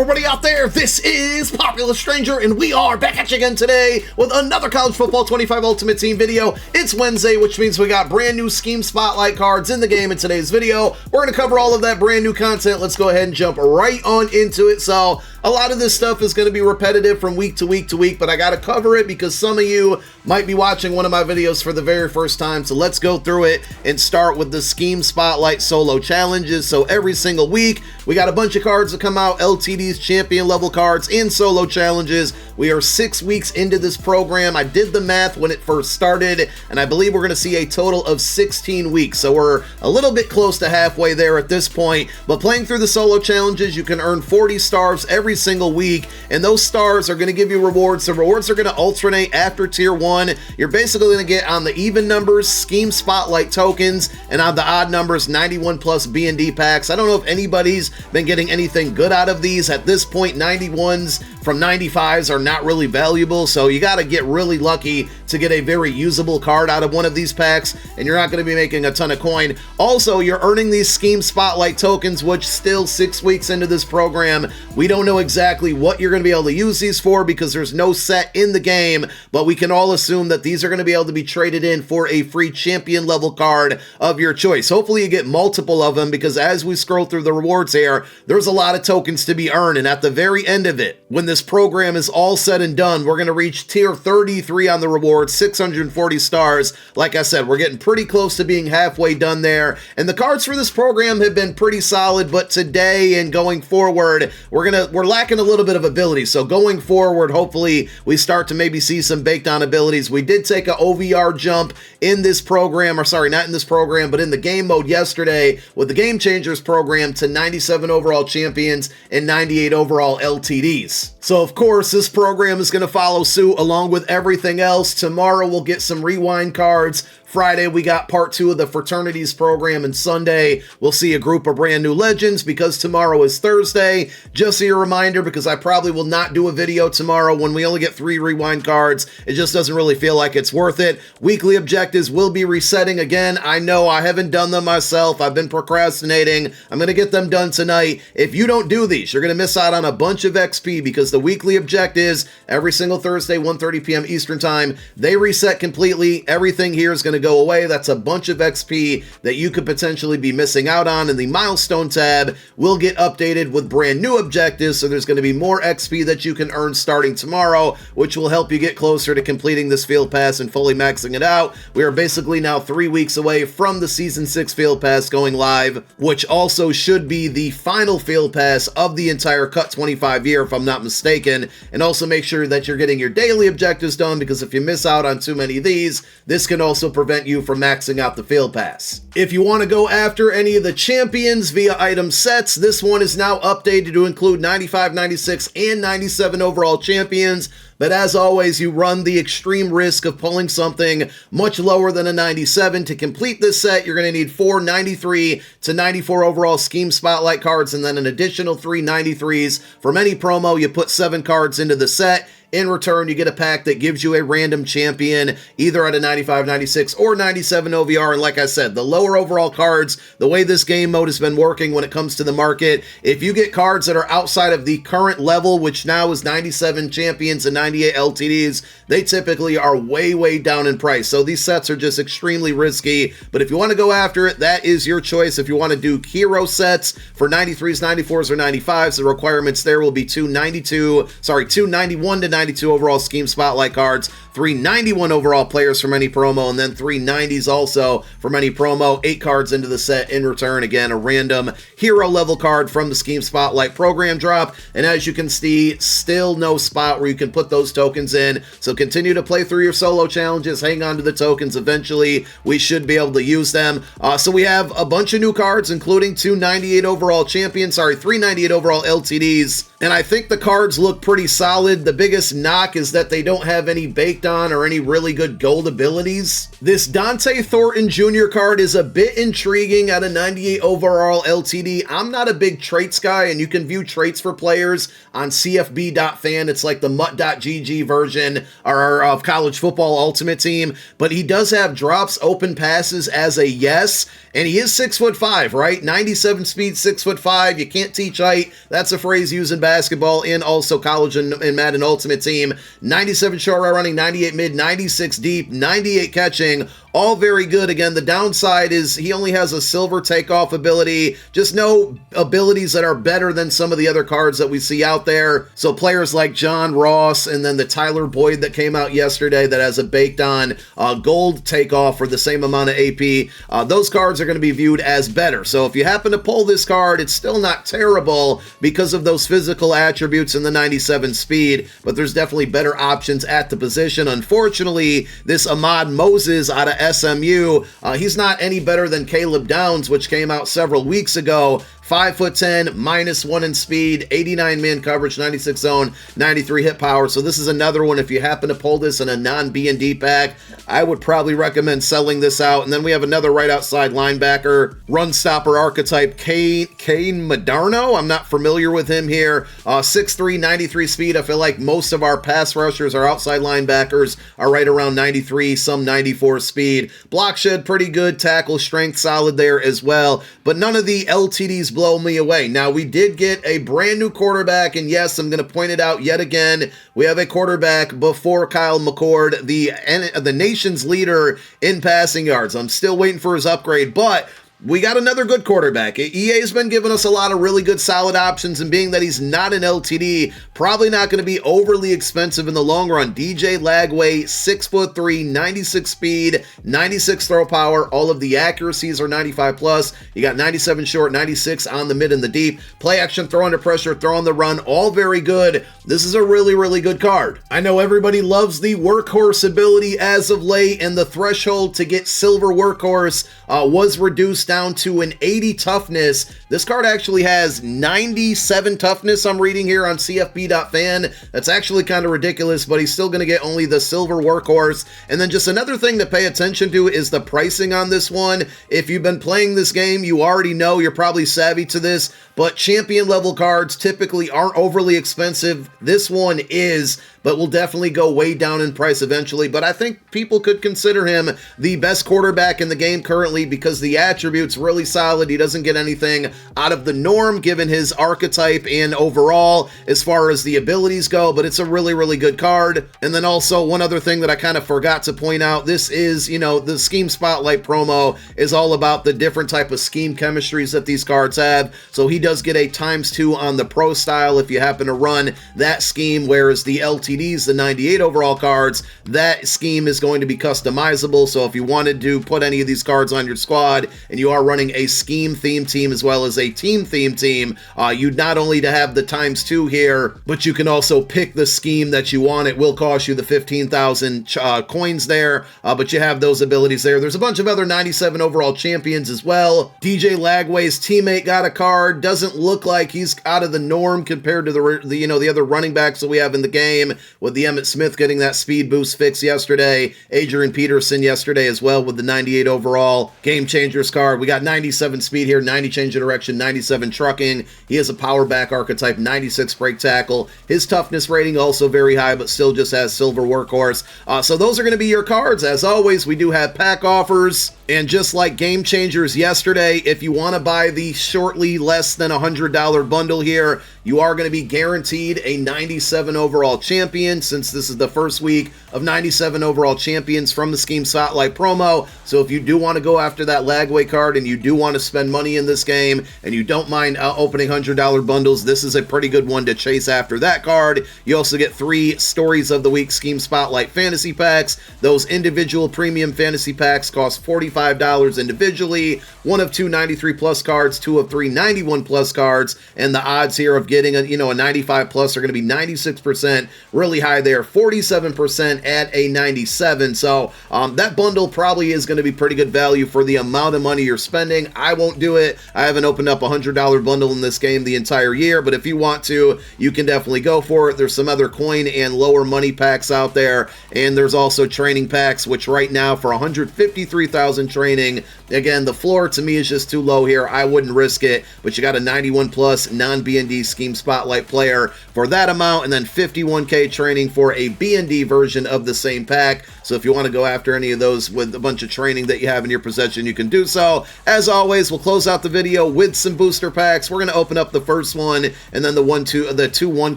everybody out there? This is Popular Stranger, and we are back at you again today with another College Football 25 Ultimate Team video. It's Wednesday, which means we got brand new Scheme Spotlight cards in the game in today's video. We're going to cover all of that brand new content. Let's go ahead and jump right on into it. So, a lot of this stuff is going to be repetitive from week to week to week, but I got to cover it because some of you might be watching one of my videos for the very first time. So let's go through it and start with the Scheme Spotlight solo challenges. So every single week, we got a bunch of cards that come out, LTDs, champion level cards, and solo challenges. We are 6 weeks into this program. I did the math when it first started, and I believe we're going to see a total of 16 weeks. So we're a little bit close to halfway there at this point. But playing through the solo challenges, you can earn 40 stars every single week, and those stars are going to give you rewards. The rewards are going to alternate after tier 1. You're basically going to get on the even numbers Scheme Spotlight tokens, and on the odd numbers 91 plus B&D packs. I don't know if anybody's been getting anything good out of these at this point. 91s from 95s are not really valuable, so you got to get really lucky to get a very usable card out of one of these packs, and you're not going to be making a ton of coin. Also, you're earning these Scheme Spotlight tokens, which still 6 weeks into this program, we don't know exactly what you're going to be able to use these for because there's no set in the game, but we can all assume that these are going to be able to be traded in for a free champion level card of your choice. Hopefully you get multiple of them, because as we scroll through the rewards here, there's a lot of tokens to be earned, and at the very end of it, when this program is all said and done, we're going to reach tier 33 on the rewards, 640 stars. Like I said, we're getting pretty close to being halfway done there, and the cards for this program have been pretty solid, but today and going forward, we're lacking a little bit of ability. So going forward, hopefully we start to maybe see some baked on abilities. We did take a OVR jump in this program, or sorry, not in this program, but in the game mode yesterday with the Game Changers program to 97 overall champions and 98 overall LTDs. So of course, this program is going to follow suit along with everything else. Tomorrow we'll get some rewind cards. Friday, we got part 2 of the Fraternities program, and Sunday, we'll see a group of brand new legends because tomorrow is Thursday. Just a reminder, because I probably will not do a video tomorrow when we only get 3 rewind cards. It just doesn't really feel like it's worth it. Weekly objectives will be resetting again. I know I haven't done them myself. I've been procrastinating. I'm going to get them done tonight. If you don't do these, you're going to miss out on a bunch of XP, because the weekly objectives, every single Thursday, 1:30 p.m. Eastern Time, they reset completely. Everything here is going to go away. That's a bunch of XP that you could potentially be missing out on, and the milestone tab will get updated with brand new objectives, so there's going to be more XP that you can earn starting tomorrow, which will help you get closer to completing this field pass and fully maxing it out. We are basically now 3 weeks away from the Season 6 field pass going live, which also should be the final field pass of the entire Cut 25 year, if I'm not mistaken. And also make sure that you're getting your daily objectives done, because if you miss out on too many of these, this can also prevent you from maxing out the field pass. If you want to go after any of the champions via item sets, this one is now updated to include 95, 96, and 97 overall champions. But as always, you run the extreme risk of pulling something much lower than a 97. To complete this set, you're going to need 4 93 to 94 overall Scheme Spotlight cards, and then an additional 3 93s. From any promo, you put 7 cards into the set. In return, you get a pack that gives you a random champion, either at a 95, 96, or 97 OVR. And like I said, the lower overall cards, the way this game mode has been working when it comes to the market, if you get cards that are outside of the current level, which now is 97 champions and 98 LTDs, they typically are way, way down in price. So these sets are just extremely risky. But if you want to go after it, that is your choice. If you want to do hero sets for 93s, 94s, or 95s, the requirements there will be 2 91 to 92 overall Scheme Spotlight cards, 3 91 overall players from any promo, and then 3 90s also from any promo. 8 cards into the set. In return, again, a random hero level card from the Scheme Spotlight program drop. And as you can see, still no spot where you can put those tokens in. So continue to play through your solo challenges, hang on to the tokens. Eventually, we should be able to use them. So we have a bunch of new cards, including 2 98 overall champions, 3 98 overall LTDs. And I think the cards look pretty solid. The biggest knock is that they don't have any baked baked on or any really good gold abilities. This Dante Thornton Jr. card is a bit intriguing at a 98 overall LTD. I'm not a big traits guy, and you can view traits for players on cfb.fan. It's like the mutt.gg version of college football ultimate team, but he does have drops, open passes as a yes, and he is 6'5", right? 97 speed, 6'5". You can't teach height. That's a phrase used in basketball and also college and Madden Ultimate Team. 97 short route running, 98 mid, 96 deep, 98 catching. All very good. Again, the downside is he only has a silver takeoff ability, just no abilities that are better than some of the other cards that we see out there. So players like John Ross and then the Tyler Boyd that came out yesterday that has a baked on gold takeoff for the same amount of AP, those cards are going to be viewed as better. So if you happen to pull this card, it's still not terrible because of those physical attributes and the 97 speed, but there's definitely better options at the position. Unfortunately, this Ahmad Moses out of SMU, he's not any better than Caleb Downs, which came out several weeks ago. 5'10", -1 in speed, 89 man coverage, 96 zone, 93 hit power. So this is another one. If you happen to pull this in a non-B&D pack, I would probably recommend selling this out. And then we have another right outside linebacker, run stopper archetype, Kane Madarno. I'm not familiar with him here. 6'3", 93 speed. I feel like most of our pass rushers, our outside linebackers, are right around 93, some 94 speed. Block shed pretty good, tackle strength solid there as well. But none of the LTDs blow me away. Now, we did get a brand new quarterback, and yes, I'm going to point it out yet again. We have a quarterback before Kyle McCord, the nation's leader in passing yards. I'm still waiting for his upgrade, but we got another good quarterback. EA's been giving us a lot of really good solid options, and being that he's not an LTD, probably not going to be overly expensive in the long run. DJ Lagway, 6'3", 96 speed, 96 throw power. All of the accuracies are 95 plus. You got 97 short, 96 on the mid and the deep. Play action, throw under pressure, throw on the run, all very good. This is a really, really good card. I know everybody loves the workhorse ability as of late, and the threshold to get silver workhorse was reduced down to an 80 toughness. This card actually has 97 toughness, I'm reading here on cfb.fan. That's actually kind of ridiculous, but he's still going to get only the silver workhorse. And then just another thing to pay attention to is the pricing on this one. If you've been playing this game, you already know, you're probably savvy to this, but champion level cards typically aren't overly expensive. This one is, but will definitely go way down in price eventually. But I think people could consider him the best quarterback in the game currently because the attributes really solid. He doesn't get anything out of the norm given his archetype and overall as far as the abilities go, but it's a really, really good card. And then also one other thing that I kind of forgot to point out, this is, you know, the Scheme Spotlight promo is all about the different type of scheme chemistries that these cards have. So he does get a ×2 on the pro style if you happen to run that scheme, whereas the LTDs, the 98 overall cards, that scheme is going to be customizable. So if you wanted to put any of these cards on your squad and you are running a scheme theme team as well as a team theme team, you'd not only to have the ×2 here, but you can also pick the scheme that you want. It will cost you the 15,000 coins there, but you have those abilities there. There's a bunch of other 97 overall champions as well. DJ Lagway's teammate got a card. Doesn't look like he's out of the norm compared to the other running backs that we have in the game, with the Emmitt Smith getting that speed boost fix yesterday, Adrian Peterson yesterday as well with the 98 overall Game Changers card. We got 97 speed here, 90 change of direction, 97 trucking. He has a power back archetype, 96 break tackle. His toughness rating also very high, but still just has silver workhorse. So those are going to be your cards. As always, we do have pack offers. And just like Game Changers yesterday, if you want to buy the shortly less than $100 bundle here, you are going to be guaranteed a 97 overall champion, since this is the first week of 97 overall champions from the Scheme Spotlight promo. So if you do want to go after that Lagway card and you do want to spend money in this game and you don't mind opening $100 bundles, this is a pretty good one to chase after that card. You also get 3 Stories of the Week Scheme Spotlight fantasy packs. Those individual premium fantasy packs cost $45 individually. 1 of 2 93 plus cards, 2 of 3 91 plus cards, and the odds here of getting getting a 95 plus are going to be 96%, really high there, 47% at a 97. So that bundle probably is going to be pretty good value for the amount of money you're spending. I won't do it. I haven't opened up a $100 bundle in this game the entire year, but if you want to, you can definitely go for it. There's some other coin and lower money packs out there, and there's also training packs, which right now for 153,000 training, again, the floor to me is just too low here. I wouldn't risk it, but you got a 91 plus non-BND Scheme Spotlight player for that amount, and then 51k training for a BND version of the same pack. So if you want to go after any of those with a bunch of training that you have in your possession, you can do so. As always, we'll close out the video with some booster packs. We're going to open up the first one, and then the two 1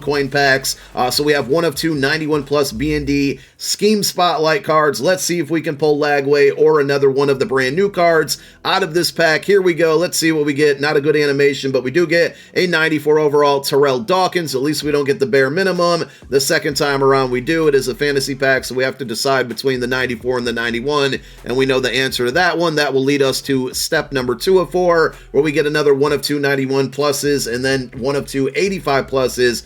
coin packs. So we have 1 of 2 91 plus BND Scheme Spotlight cards. Let's see if we can pull Lagway or another one of the brand new cards out of this pack. Here we go. Let's see what we get. Not a good animation, but we do get a 94 overall Terrell Dawkins. At least we don't get the bare minimum. The second time around we do. It is a fantasy pack, so we have to decide between the 94 and the 91, and we know the answer to that one. That will lead us to step number 2 of 4, where we get another 1 of 2 91 pluses, and then 1 of 2 85 pluses,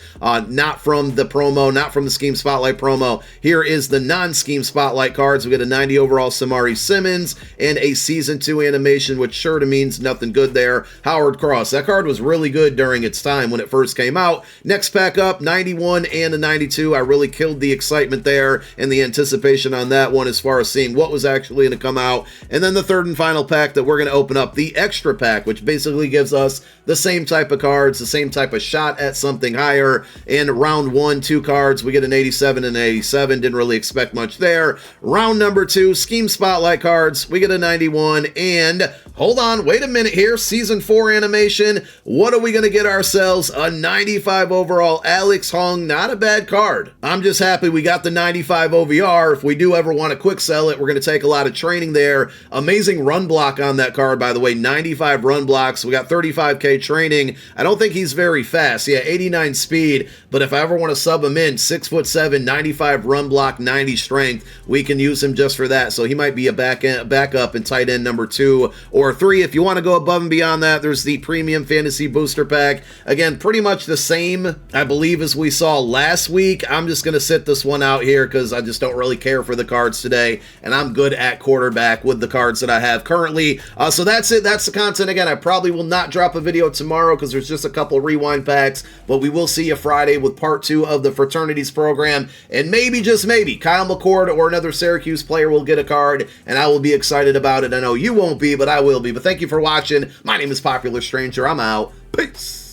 not from the promo, not from the Scheme Spotlight promo. Here is the non-Scheme Spotlight cards. We get a 90 overall Samari Simmons and a Season 2 animation, which sure to means nothing good there. Howard Cross. That card was really good during its time when it first came out. Next pack up, 91 and a 92. I really killed the excitement there and the anticipation on that one as far as seeing what was actually going to come out. And then the third and final pack that we're going to open up, the extra pack, which basically gives us the same type of cards, the same type of shot at something higher. In round 1, 2 cards, we get an 87 and an 87. Didn't really expect much there. Round number 2, Scheme Spotlight cards, we get a 91, and hold on, wait a minute here, Season 4 animation. What are we going to get ourselves? A 95 overall Alex Hung. Not a bad card. I'm just happy we got the 95 OVR. If we do ever want to quick sell it, we're going to take a lot of training there. Amazing run block on that card, by the way, 95 run blocks. We got 35k training. I don't think he's very fast. Yeah, 89 speed, but if I ever want to sub him in, 6'7", 95 run block, 90 strength, we can use him just for that. So he might be a backup and tight end number 2 or 3. If you want to go above and beyond that, there's the Premium Fantasy Booster Pack. Again, pretty much the same, I believe, as we saw last week. I'm just going to sit this one out here because I just don't really care for the cards today, and I'm good at quarterback with the cards that I have currently. So that's it. That's the content. Again, I probably will not drop a video tomorrow because there's just a couple rewind packs, but we will see you Friday with part 2 of the Fraternities program, and maybe, just maybe, Kyle McCord or another Syracuse player will get a card, and I will be excited about it. I know you won't be, but I will be. But thank you for watching. My name is Popular Stranger. I'm out. Peace.